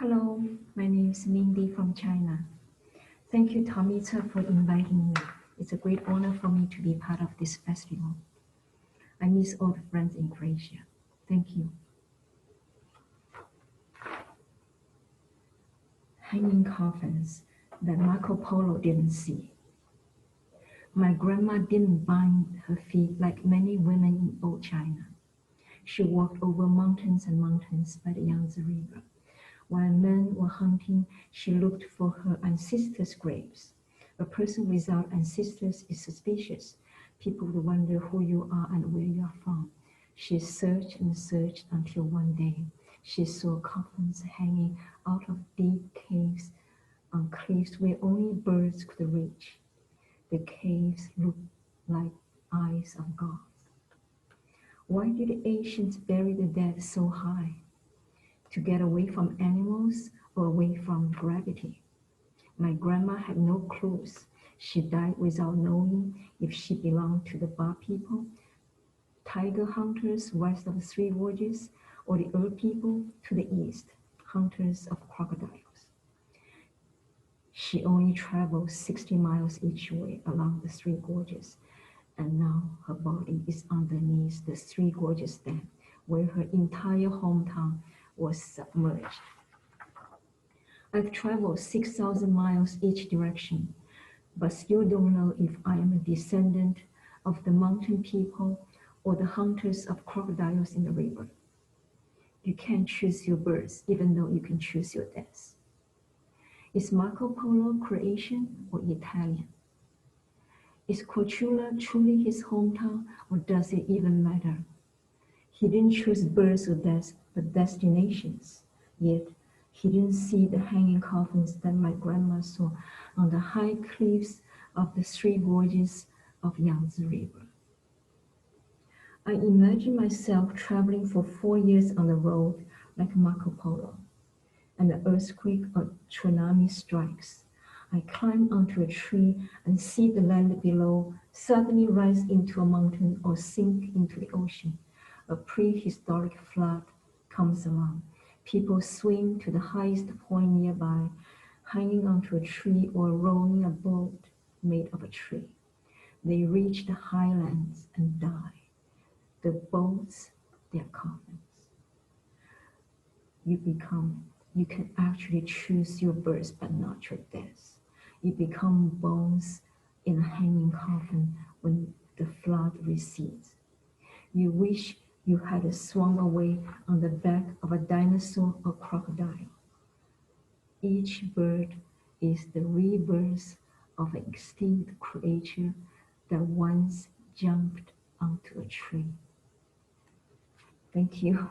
Hello, my name is Ming from China. Thank you, Tommy, for inviting me. It's a great honor for me to be part of this festival. I miss all the friends in Croatia. Thank you. Hanging coffins that Marco Polo didn't see. My grandma didn't bind her feet like many women in old China. She walked over mountains and mountains by the Yangtze River. While men were hunting, she looked for her ancestors' graves. A person without ancestors is suspicious. People will wonder who you are and where you are from. She searched and searched until one day she saw coffins hanging out of deep caves on cliffs where only birds could reach. The caves looked like eyes of gods. Why did the ancients bury the dead so high? To get away from animals or away from gravity? My grandma had no clues. She died without knowing if she belonged to the Ba people, tiger hunters west of the Three Gorges, or the Earth people to the east, hunters of crocodiles. She only traveled 60 miles each way along the Three Gorges, and now her body is underneath the Three Gorges Dam, where her entire hometown was submerged. I've traveled 6,000 miles each direction, but still don't know if I am a descendant of the mountain people or the hunters of crocodiles in the river. You can't choose your birth, even though you can choose your death. Is Marco Polo Croatian or Italian? Is Corčula truly his hometown, or does it even matter? He didn't choose birth or death, but destinations. Yet, he didn't see the hanging coffins that my grandma saw on the high cliffs of the Three Gorges of Yangtze River. I imagine myself traveling for 4 years on the road like Marco Polo, and an earthquake or tsunami strikes. I climb onto a tree and see the land below suddenly rise into a mountain or sink into the ocean. A prehistoric flood comes along. People swim to the highest point nearby, hanging onto a tree or rowing a boat made of a tree. They reach the highlands and die. The boats, their coffins. You can actually choose your birth but not your death. You become bones in a hanging coffin when the flood recedes. You wish you had swum away on the back of a dinosaur or crocodile. Each bird is the rebirth of an extinct creature that once jumped onto a tree. Thank you.